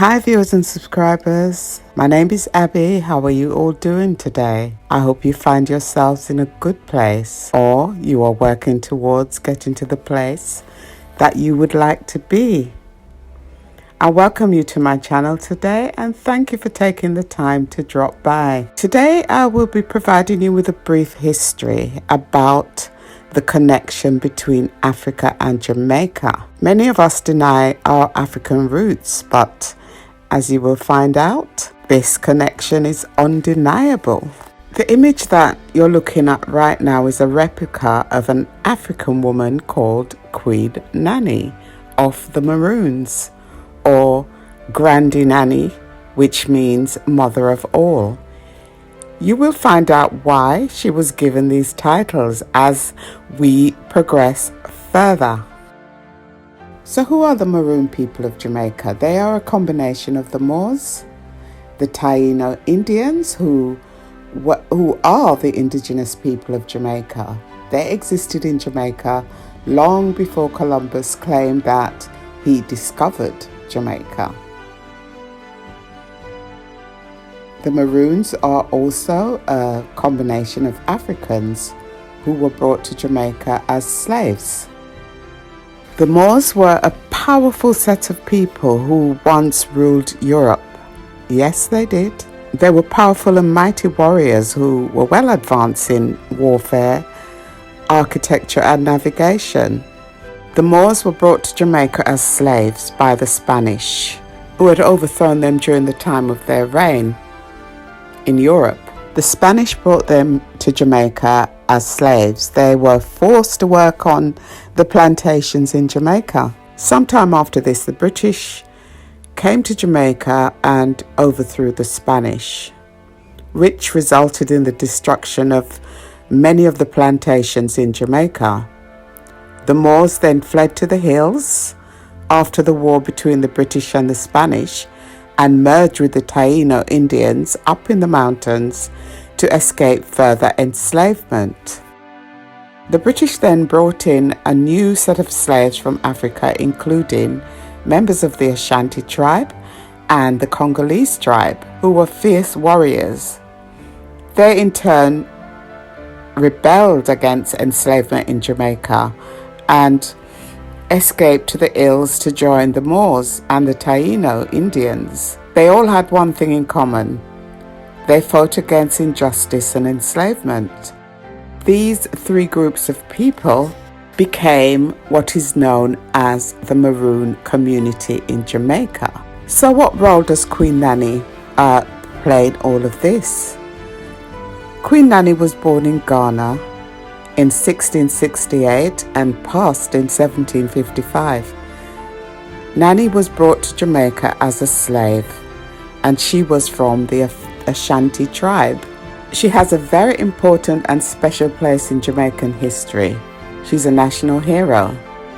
Hi viewers and subscribers, my name is Abby. How are you all doing today? I hope you find yourselves in a good place, or you are working towards getting to the place that you would like to be. I welcome you to my channel today and thank you for taking the time to drop by. Today I will be providing you with a brief history about the connection between Africa and Jamaica. Many of us deny our African roots, but as you will find out, this connection is undeniable. The image that you're looking at right now is a replica of an African woman called Queen Nanny of the Maroons, or Grandy Nanny, which means mother of all. You will find out why she was given these titles as we progress further. So who are the Maroon people of Jamaica? They are a combination of the Moors, the Taino Indians, who are the indigenous people of Jamaica. They existed in Jamaica long before Columbus claimed that he discovered Jamaica. The Maroons are also a combination of Africans who were brought to Jamaica as slaves. The Moors were a powerful set of people who once ruled Europe. Yes, they did. They were powerful and mighty warriors who were well advanced in warfare, architecture and navigation. The Moors were brought to Jamaica as slaves by the Spanish, who had overthrown them during the time of their reign in Europe. The Spanish brought them to Jamaica as slaves. They were forced to work on the plantations in Jamaica. Sometime after this, the British came to Jamaica and overthrew the Spanish, which resulted in the destruction of many of the plantations in Jamaica. The Moors then fled to the hills after the war between the British and the Spanish and merged with the Taino Indians up in the mountains to escape further enslavement. The British then brought in a new set of slaves from Africa, including members of the Ashanti tribe and the Congolese tribe, who were fierce warriors. They in turn rebelled against enslavement in Jamaica and escaped to the hills to join the Moors and the Taino Indians. They all had one thing in common. They fought against injustice and enslavement. These three groups of people became what is known as the Maroon community in Jamaica. So what role does Queen Nanny play in all of this? Queen Nanny was born in Ghana in 1668 and passed in 1755. Nanny was brought to Jamaica as a slave, and she was from the Ashanti tribe. She has a very important and special place in Jamaican history. She's a national hero.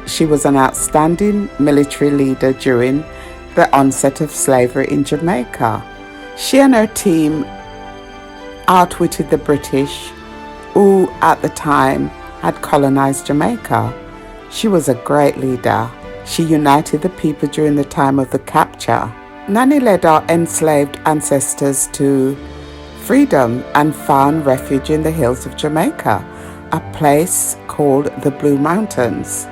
She was an outstanding military leader during the onset of slavery in Jamaica. She and her team outwitted the British, who at the time had colonized Jamaica. She was a great leader. She united the people during the time of the capture. Nanny led our enslaved ancestors to freedom and found refuge in the hills of Jamaica, a place called the Blue Mountains.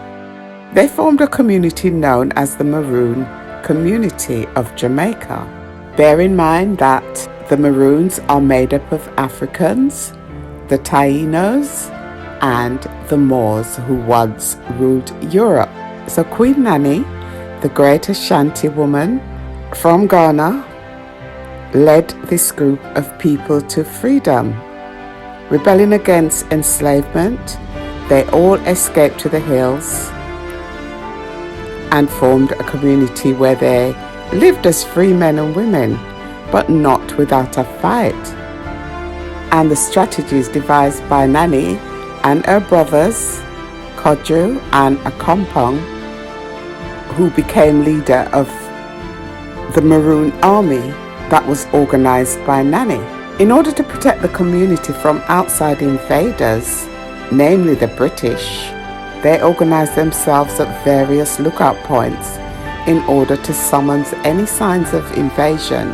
They formed a community known as the Maroon community of Jamaica. Bear in mind that the Maroons are made up of Africans, the Tainos, and the Moors who once ruled Europe. So Queen Nanny, the great Ashanti woman from Ghana, led this group of people to freedom. Rebelling against enslavement, they all escaped to the hills and formed a community where they lived as free men and women, but not without a fight. And the strategies devised by Nanny and her brothers, Kodju and Akompong, who became leader of the Maroon army that was organized by Nanny. In order to protect the community from outside invaders, namely the British, they organized themselves at various lookout points in order to summon any signs of invasion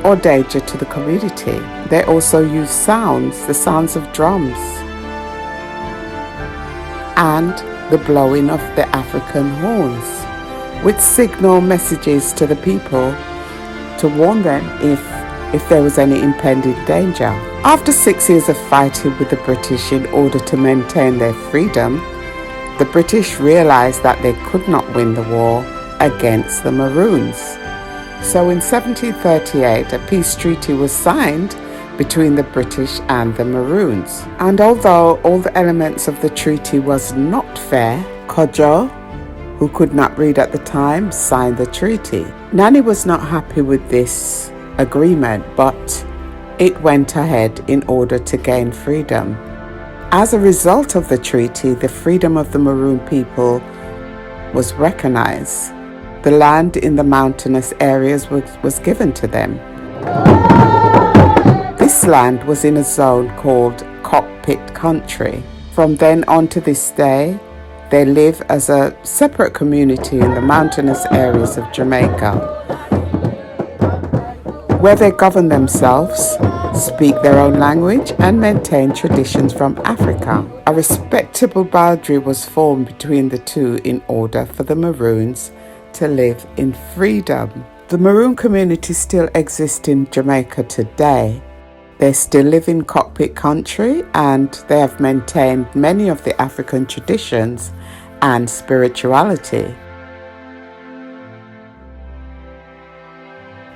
or danger to the community. They also used sounds, the sounds of drums and the blowing of the African horns, which signal messages to the people to warn them if there was any impending danger. After 6 years of fighting with the British in order to maintain their freedom, the British realized that they could not win the war against the Maroons. So in 1738, a peace treaty was signed between the British and the Maroons. And although all the elements of the treaty was not fair, Kojo, who could not read at the time, signed the treaty. Nanny was not happy with this agreement, but it went ahead in order to gain freedom. As a result of the treaty, the freedom of the Maroon people was recognized. The land in the mountainous areas was given to them. This land was in a zone called Cockpit Country. From then on to this day, they live as a separate community in the mountainous areas of Jamaica, where they govern themselves, speak their own language, and maintain traditions from Africa. A respectable boundary was formed between the two in order for the Maroons to live in freedom. The Maroon community still exists in Jamaica today. They still live in Cockpit Country, and they have maintained many of the African traditions and spirituality.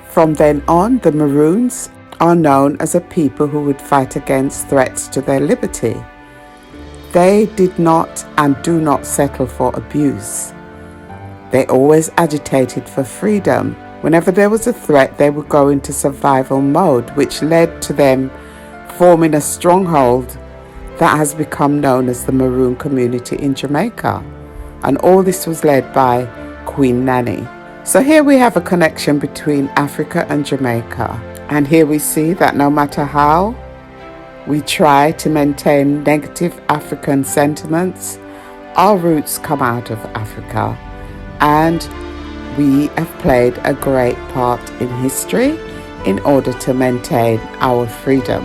From then on, the Maroons are known as a people who would fight against threats to their liberty. They did not and do not settle for abuse. They always agitated for freedom. Whenever there was a threat, they would go into survival mode, which led to them forming a stronghold that has become known as the Maroon community in Jamaica. And all this was led by Queen Nanny. So here we have a connection between Africa and Jamaica. And here we see that no matter how we try to maintain negative African sentiments, our roots come out of Africa. And we have played a great part in history in order to maintain our freedom.